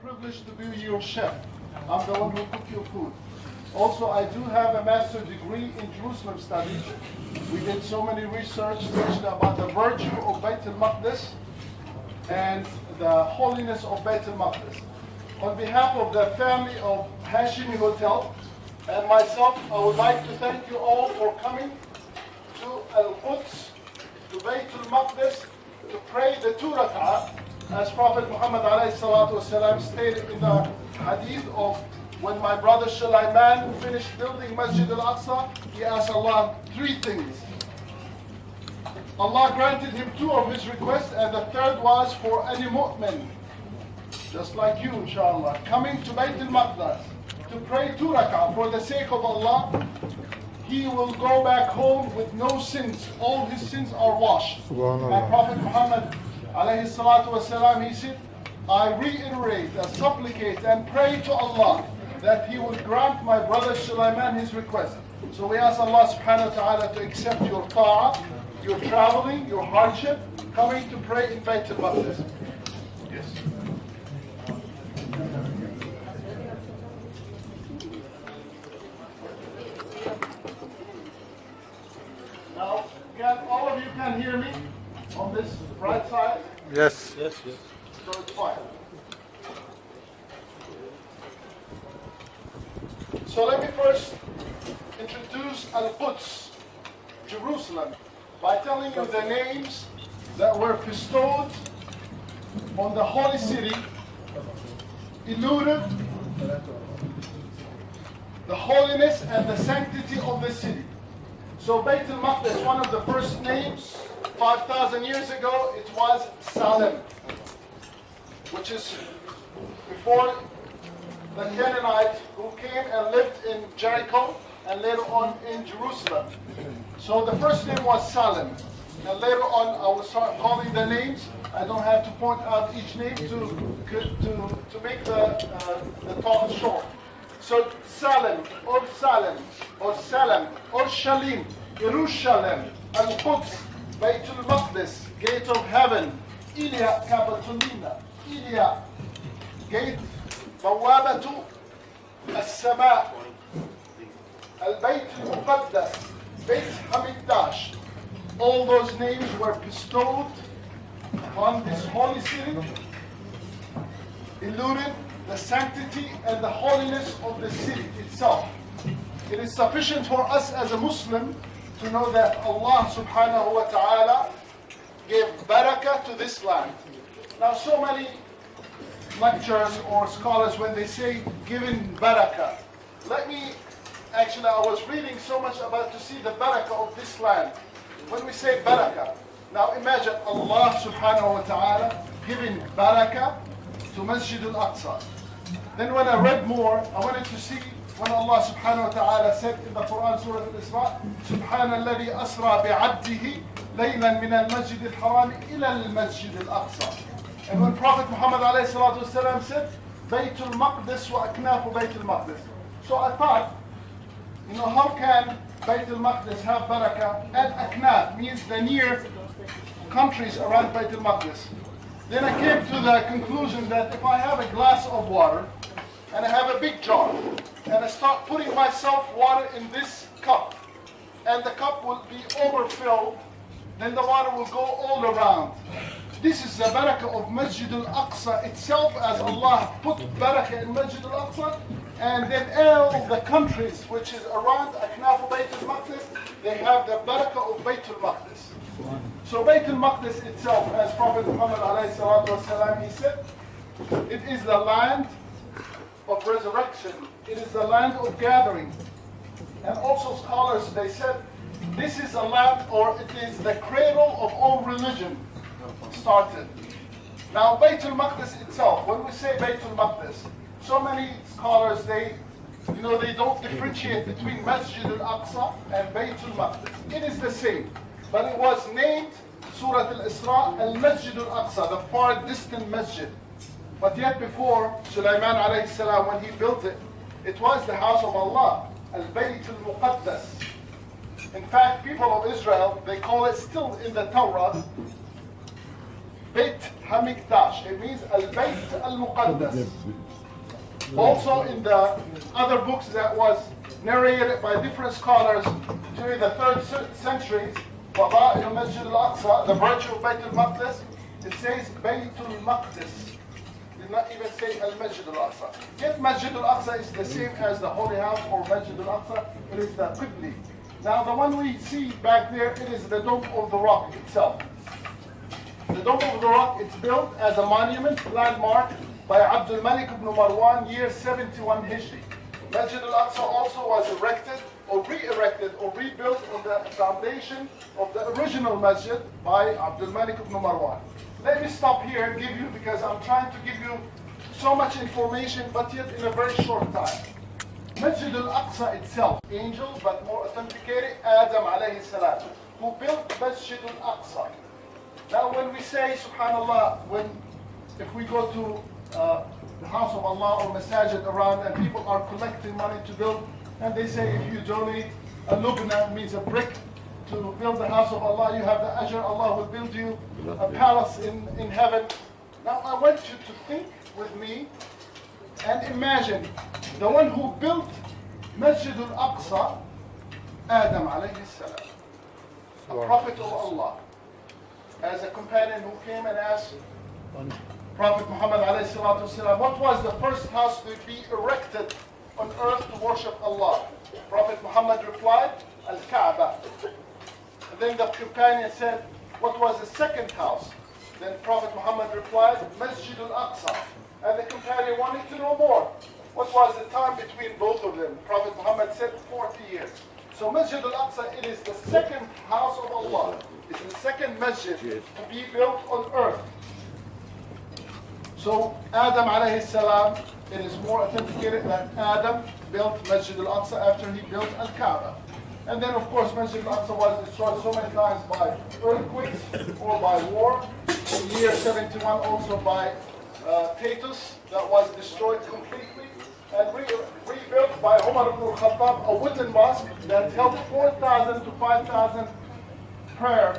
privileged to be your chef. I'm the one who cook your food. Also, I do have a master's degree in Jerusalem studies. We did so many research, especially about the virtue of Bayt al-Maqdis and the holiness of Bayt al-Maqdis. On behalf of the family of Hashimi Hotel and myself, I would like to thank you all for coming to Al-Quds, to Bayt al-Maqdis, to pray the 2 rak'ah, as Prophet Muhammad ﷺ stated in the hadith of when my brother Sulaiman finished building Masjid Al Aqsa, he asked Allah 3 things. Allah granted him 2 of his requests, and the 3rd was for any mu'min, just like you, inshallah, coming to Bayt al-Maqdis to pray 2 rak'ah for the sake of Allah. He will go back home with no sins. All his sins are washed. And Prophet Muhammad alayhi salatu wasalam, he said, I reiterate and supplicate and pray to Allah that He will grant my brother Sulaiman his request. So we ask Allah subhanahu wa ta'ala to accept your ta'ah, your traveling, your hardship, coming to pray in Bayt al-Maqdis. Yes. Now, all of you can hear me on this right side? Yes. Yes, yes. So it's fine. So let me first introduce Al-Quds, Jerusalem, by telling you the names that were bestowed on the holy city, eluded the holiness and the sanctity of the city. So Bayt al-Maqdis, one of the first names, 5,000 years ago, it was Salem, which is before the Canaanites who came and lived in Jericho and later on in Jerusalem. So the first name was Salem. And later on I will start calling the names. I don't have to point out each name to make the talk short. So Salem, or Salam, or Shalim, Jerusalem, Al-Quds, Bayt al-Maqdis, Gate of Heaven, Ilya, Kabatulina, Ilya, Gate, بوابة السماء, البيت المقدس, Beit Hamikdash. All those names were bestowed on this holy city, eluded the sanctity and the holiness of the city itself. It is sufficient for us as a Muslim to know that Allah subhanahu wa ta'ala gave barakah to this land. Now so many lecturers or scholars, when they say giving barakah, I was reading so much about to see the barakah of this land. When we say barakah, now imagine Allah subhanahu wa ta'ala giving barakah to Masjid Al Aqsa. Then when I read more, I wanted to see when Allah subhanahu wa ta'ala said in the Quran, Surah Al-Isra, Subhanalladhi asra bi'abdihi laylan min al-Masjid al-Haram ila al-Masjid al-Aqsa. And when Prophet Muhammad alayhi salatu wasalam said, Bayt al-Maqdis wa aknafu Bayt al-Maqdis. So I thought, how can Bayt al-Maqdis have barakah? And aknaf means the near countries around Bayt al-Maqdis. Then I came to the conclusion that if I have a glass of water, and I have a big jar, and I start putting myself water in this cup, and the cup will be overfilled, then the water will go all around. This is the barakah of Masjid Al Aqsa itself, as Allah put barakah in Masjid Al Aqsa, and then all the countries which is around Aknaf Bayt Al Maqdis, they have the barakah of Bayt Al Maqdis. So Bayt Al Maqdis itself, as Prophet Muhammad alayhi salatu wasalam, he said, it is the land of resurrection. It is the land of gathering. And also scholars, they said, this is a land, or it is the cradle of all religion started. Now Bayt al-Maqdis itself, when we say Bayt al-Maqdis, so many scholars, they don't differentiate between Masjid al-Aqsa and Bayt al-Maqdis. It is the same, but it was named Surah Al-Isra al-Masjid al-Aqsa, the far distant masjid. But yet before Sulaiman alayhi salam, when he built it, it was the house of Allah, al-Bayt al-Muqaddas. In fact, people of Israel, they call it still in the Torah, Beit Hamikdash. It means Al-Bayt Al-Muqaddas. Also in the other books that was narrated by different scholars during the 3rd century, Fada'il Masjid Al Aqsa, the virtue of Bayt al-Maqdis, it says Bayt al-Maqdis. Did not even say Al-Masjid Al Aqsa. Yet Masjid Al Aqsa is the same as the Holy House or Masjid Al Aqsa. It is the Qibli. Now the one we see back there, it is the Dome of the Rock itself. The Dome of the Rock, it's built as a monument, landmark by Malik ibn Marwan, year 71 Hijri. Masjid Al Aqsa also was erected or re-erected or rebuilt on the foundation of the original masjid by Malik ibn Marwan. Let me stop here and give you, because I'm trying to give you so much information, but yet in a very short time. Masjid Al Aqsa itself, angel, but more authenticated, Adam alayhi salam, who built Masjid Al Aqsa. Now when we say, subhanallah, if we go to the house of Allah or masajid around and people are collecting money to build, and they say if you donate a lubna, means a brick, to build the house of Allah, you have the ajr, Allah will build you a palace in heaven. Now I want you to think with me and imagine the one who built Masjid Al Aqsa, Adam alayhi salam, a prophet of Allah, as a companion who came and asked Prophet Muhammad alayhi salatu wasalam, what was the first house to be erected on earth to worship Allah? Prophet Muhammad replied, Al-Kaaba. And then the companion said, what was the second house? Then Prophet Muhammad replied, Masjid Al-Aqsa. And the companion wanted to know more. What was the time between both of them? Prophet Muhammad said 40 years. So Masjid Al-Aqsa, it is the second house of Allah. It's the second masjid to be built on earth. So Adam alayhi salam, it is more authenticated that Adam built Masjid Al-Aqsa after he built Al-Kaaba. And then of course Masjid Al-Aqsa was destroyed so many times by earthquakes or by war. In the year 71 also by Titus, that was destroyed completely. And rebuilt by Umar ibn al-Khattab, a wooden mosque that held 4,000 to 5,000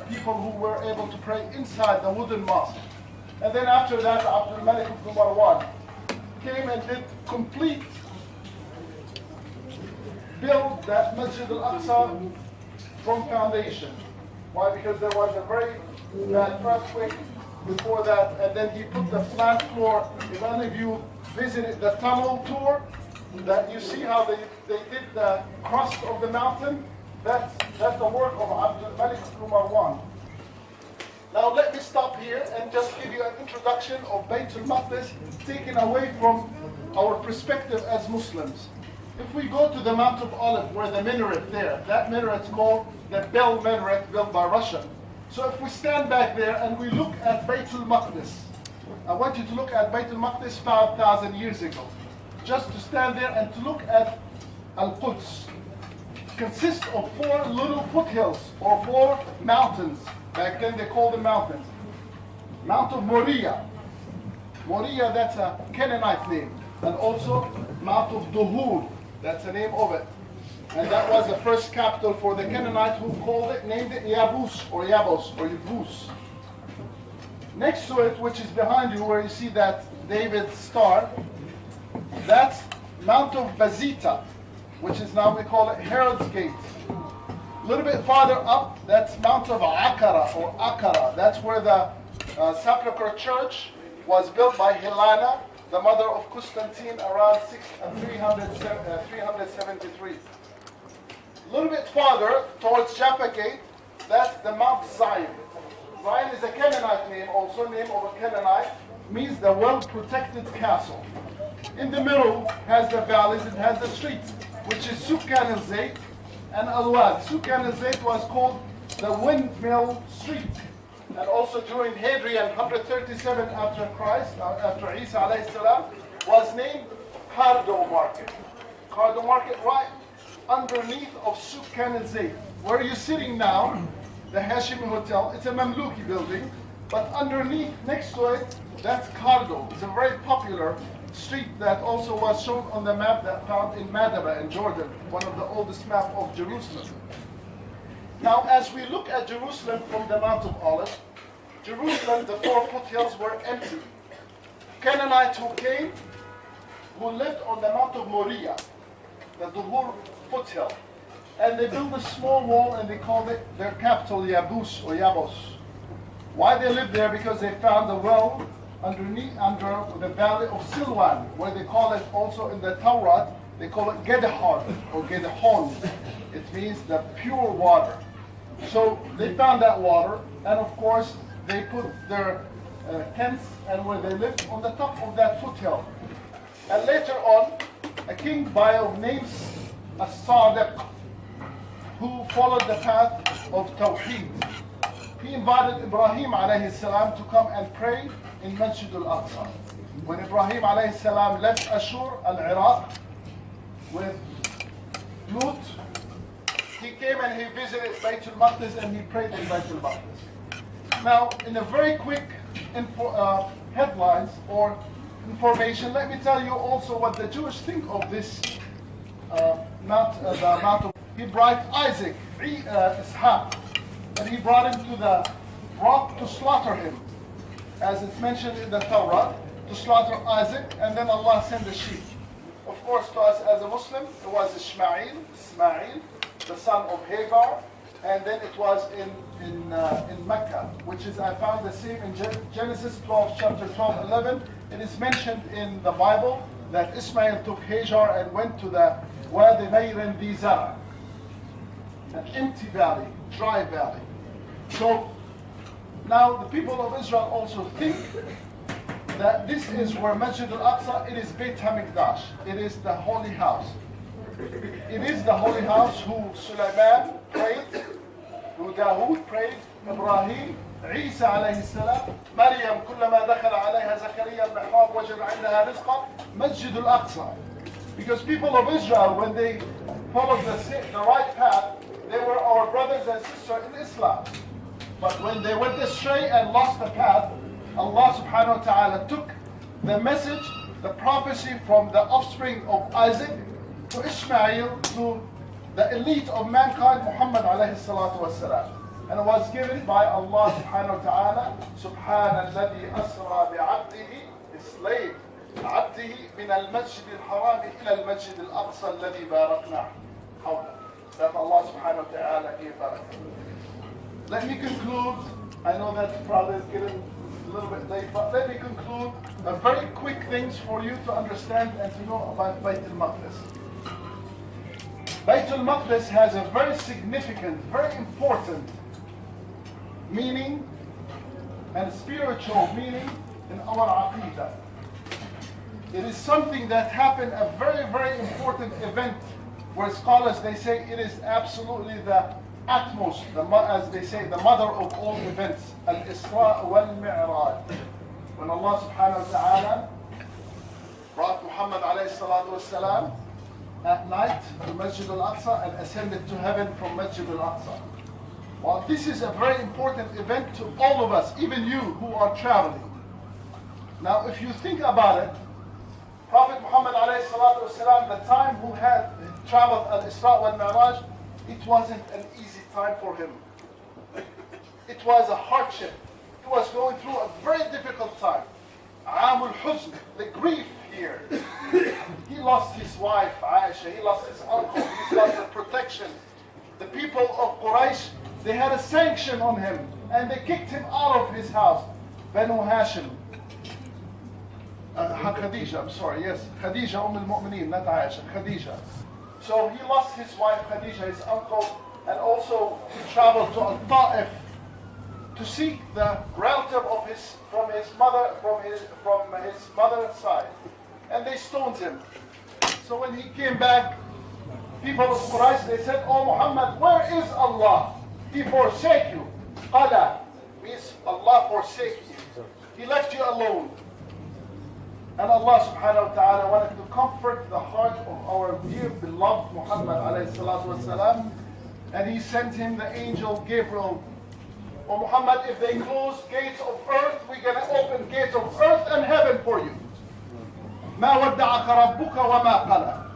people who were able to pray inside the wooden mosque. And then after that, Malik ibn Marwan came and did complete build that Masjid Al-Aqsa from foundation. Why? Because there was a very bad earthquake before that, and then he put the flat floor. If any of you visited the tunnel tour, that you see how they did the crust of the mountain, that's the work of Malik ibn Marwan. Now let me stop here and just give you an introduction of Bayt al-Maqdis, taken away from our perspective as Muslims. If we go to the Mount of Olives, where the minaret there, that minaret is called the Bell Minaret, built by Russia. So if we stand back there and we look at Bayt al-Maqdis, I want you to look at Bayt al-Maqdis 5,000 years ago. Just to stand there and to look at Al-Quds. Consists of 4 little foothills or 4 mountains. Back then they called them mountains. Mount of Moriah. Moriah, that's a Canaanite name. And also Mount of Duhur, that's the name of it. And that was the first capital for the Canaanite who named it Yabus or Yabos or Yabus. Next to it, which is behind you, where you see that David's star, that's Mount of Bazita, which is now we call it Herod's Gate. A little bit farther up, that's Mount of Akara or Akara. That's where the Sepulchre Church was built by Helena, the mother of Constantine, around 373. A little bit farther towards Jaffa Gate, that's the Mount Zion. Zion is a Canaanite name, also name of a Canaanite, means the well-protected castle. In the middle has the valleys, it has the streets, which is Sukkan al-Zayt and Al-Wad. Sukkan al-Zayt was called the Windmill Street. And also during Hadrian, 137 after Christ, after Isa alayhi salam, was named Cardo Market. Cardo Market right underneath of Sukkan al-Zayt. Where you're sitting now, the Hashimi Hotel, it's a Mamluki building, but underneath, next to it, that's Cardo. It's a very popular street that also was shown on the map that found in Madaba in Jordan, one of the oldest maps of Jerusalem. Now, as we look at Jerusalem from the Mount of Olives, Jerusalem, the four foothills were empty. Canaanites who came, who lived on the Mount of Moriah, the Duhur foothill. And they built a small wall and they called it their capital Yabus or Yabos. Why they lived there? Because they found a well under the valley of Silwan, where they call it also in the Torah, they call it Gedahon or Gedahon. It means the pure water. So they found that water, and of course they put their tents and where they lived on the top of that foothill. And later on, a king by name As-Sadiq, who followed the path of Tawheed, he invited Ibrahim alayhi salam to come and pray in Masjid Al Aqsa. When Ibrahim alayhi salam left Ashur, al-Iraq, with Lut, he came and he visited Bayt al-Maqdis and he prayed in Bayt al-Maqdis. Now, in a very quick headlines or information, let me tell you also what the Jewish think of this mount of. He brought Isaac, Ishaq, and he brought him to the rock to slaughter him, as it's mentioned in the Torah, to slaughter Isaac, and then Allah sent a sheep. Of course, to us as a Muslim, it was Ismail, the son of Hagar, and then it was in Mecca, which is, I found the same in Genesis 12, chapter 12, 11. It is mentioned in the Bible that Ismail took Hagar and went to the Wadi Mayrin Di Zara, an empty valley, dry valley. So now the people of Israel also think that this is where Masjid Al Aqsa, it is Beit HaMikdash, it is the holy house. It is the holy house who Sulaiman prayed, who Dawood prayed, Ibrahim, Isa alayhi salam, Maryam كلما دخل عليها زكريا المحراب وجد عندها رزقا, Masjid Al Aqsa. Because people of Israel, when they followed the right path, they were our brothers and sisters in Islam. But when they went astray and lost the path, Allah subhanahu wa ta'ala took the message, the prophecy from the offspring of Isaac to Ishmael, to the elite of mankind, Muhammad alayhi salatu wasalam. And it was given by Allah subhanahu wa ta'ala, Subhana alladhi asra bi'abdihi, his slave, عبده من المسجد الحرام إلى المسجد الأقصى الذي باركنا حوله. That Allah subhanahu wa ta'ala gave barakah. Let me conclude. I know that probably is getting a little bit late, but let me conclude a very quick things for you to understand and to know about Bayt al-Maqdis. Bayt al-Maqdis has a very significant, very important meaning and spiritual meaning in our Aqidah. It is something that happened, a very, very important event where scholars, they say it is absolutely the utmost, as they say, the mother of all events, Al-Isra wal-Mi'raj. When Allah subhanahu wa ta'ala brought Muhammad alayhi salatu wasalam at night to Masjid Al Aqsa and ascended to heaven from Masjid Al Aqsa. Well, this is a very important event to all of us, even you who are traveling. Now, if you think about it, Prophet Muhammad alayhi salatu wasalam, the time who had traveled Al-Isra wal-Mi'raj, it wasn't an easy time for him. It was a hardship. He was going through a very difficult time. Amul Huzn, the grief here. He lost his wife, Aisha. He lost his uncle. He lost the protection. The people of Quraysh, they had a sanction on him, and they kicked him out of his house. Banu Hashim. Khadija, I'm sorry, yes. Khadija, al-Mu'mineen, not Aisha. Khadija. So he lost his wife, Khadija, his uncle, and also he traveled to Al-Ta'if to seek the relative of from his mother's side. And they stoned him. So when he came back, people of Quraysh, they said, "Oh Muhammad, where is Allah? He forsake you." Qala means Allah forsake you. He left you alone. And Allah subhanahu wa ta'ala wanted to comfort the heart of our dear beloved Muhammad alayhi salatu wasalam, and he sent him the angel Gabriel. Oh Muhammad, if they close gates of earth, we're going to open gates of earth and heaven for you. مَا وَدَّعَكَ رَبُّكَ وَمَا قَلَى.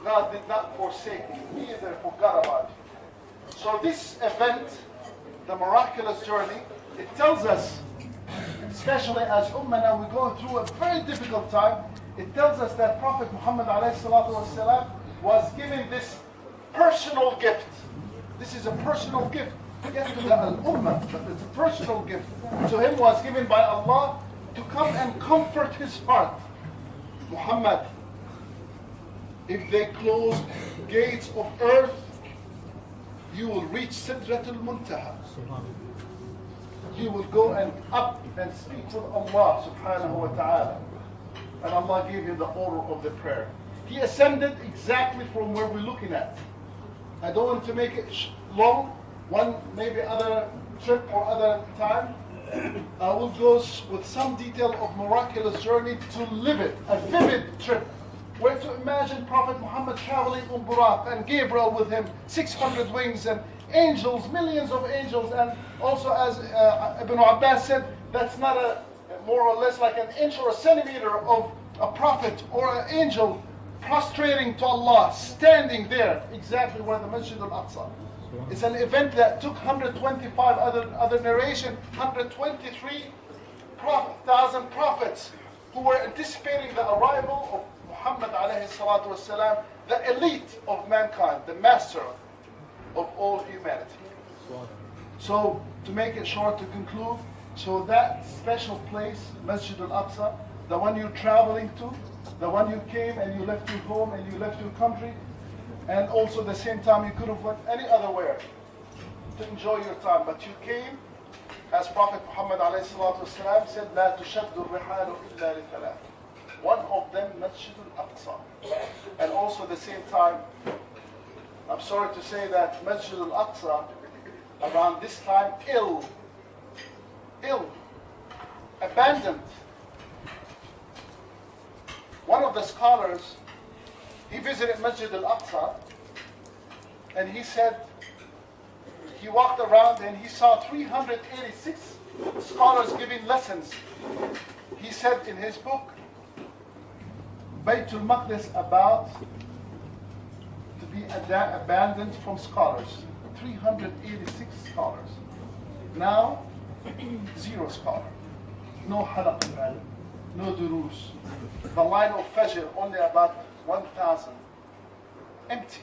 God did not forsake you, neither forgot about you. So this event, the miraculous journey, it tells us, especially as Ummah now we're going through a very difficult time, it tells us that Prophet Muhammad ﷺ was given this personal gift. This is a personal gift. Yes, to the Ummah, but it's a personal gift. To him was given by Allah to come and comfort his heart. Muhammad, if they close gates of earth, you will reach Sidratul Muntaha. You will go and up and speak with Allah subhanahu wa ta'ala. And Allah gave him the order of the prayer. He ascended exactly from where we're looking at. I don't want to make it long. One maybe other trip or other time. I will go with some detail of miraculous journey to live it, a vivid trip. Where to imagine Prophet Muhammad traveling on Buraq and Gabriel with him, 600 wings and angels, millions of angels, and also as Ibn Abbas said, that's not a more or less like an inch or a centimeter of a prophet or an angel prostrating to Allah, standing there exactly where the Masjid Al Aqsa. It's an event that took 125 other narration, 123,000 prophets who were anticipating the arrival of Muhammad alayhi salatu wasalam, the elite of mankind, the master of all humanity. So to make it short, to conclude, so that special place, Masjid Al Aqsa, the one you're traveling to, the one you came and you left your home and you left your country, and also the same time you could have went any other where to enjoy your time, but you came, as Prophet Muhammad alayhi salatu wasalam said, لا تشد الرحال إلا لثلاث. One of them, Masjid Al Aqsa. And also the same time, I'm sorry to say that Masjid Al Aqsa, around this time, ill, abandoned. One of the scholars, he visited Masjid Al Aqsa, and he said, he walked around and he saw 386 scholars giving lessons. He said in his book, Baytul Maqdis about to be abandoned from scholars. 386 scholars. Now, 0 scholar. No halaq al-ilm, no durus. The line of Fajr only about 1,000. Empty.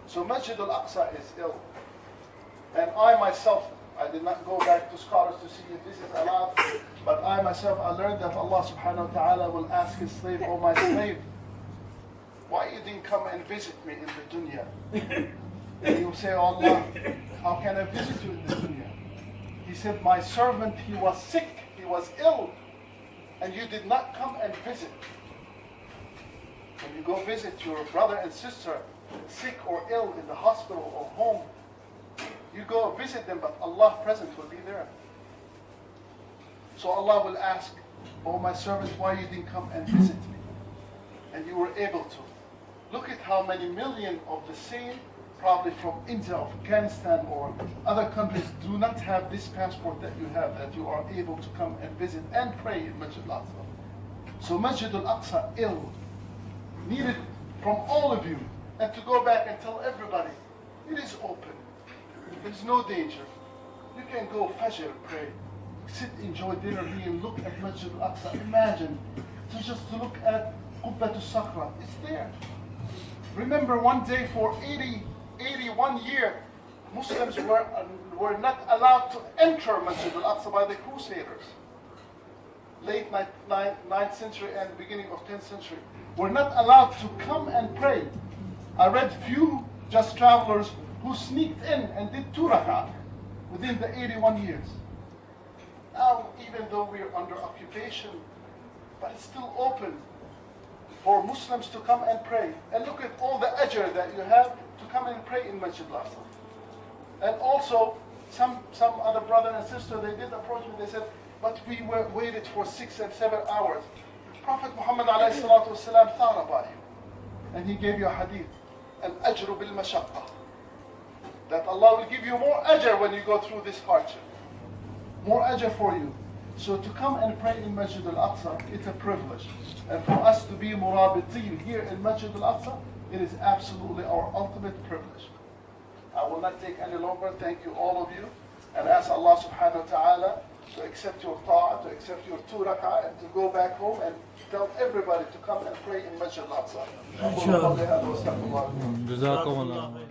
So Masjid Al-Aqsa is ill. And I myself, I did not go back to scholars to see if this is allowed, but I myself, I learned that Allah subhanahu wa ta'ala will ask his slave, oh my slave, why you didn't come and visit me in the dunya? And he will say, oh Allah, how can I visit you in the dunya? He said, my servant, he was sick, he was ill, and you did not come and visit. When you go visit your brother and sister, sick or ill in the hospital or home, you go visit them, but Allah present will be there. So Allah will ask, oh my servant, why you didn't come and visit me? And you were able to. Look at how many million of the same, probably from India, Afghanistan, or other countries, do not have this passport that you have, that you are able to come and visit and pray in Masjid Al-Aqsa. So Masjid Al-Aqsa ill, needed from all of you, and to go back and tell everybody, it is open. There's no danger. You can go Fajr, pray, sit, enjoy dinner here, and look at Masjid Al-Aqsa. Imagine, just to look at Qubbatul Sakhra. It's there. Remember one day for 81 years, Muslims were not allowed to enter Masjid Al-Aqsa by the Crusaders. Late 9th century and beginning of 10th century. Were not allowed to come and pray. I read few just travelers who sneaked in and did 2 rak'ah within the 81 years. Now, even though we're under occupation, but it's still open for Muslims to come and pray. And look at all the ajr that you have to come and pray in Masjid Al-Aqsa. And also, some other brother and sister, they did approach me, they said, but we waited for 6 and 7 hours. Prophet Muhammad ﷺ thought about you. And he gave you a hadith, al-ajru bil-mashaqqa. That Allah will give you more ajr when you go through this hardship. More ajr for you. So to come and pray in Masjid Al-Aqsa, it's a privilege. And for us to be murabitin here in Masjid Al-Aqsa, it is absolutely our ultimate privilege. I will not take any longer. Thank you all of you. and ask Allah subhanahu wa ta'ala to accept your ta'ah, to accept your 2 rak'ah, and to go back home and tell everybody to come and pray in Masjid Al Aqsa. جزاكم الله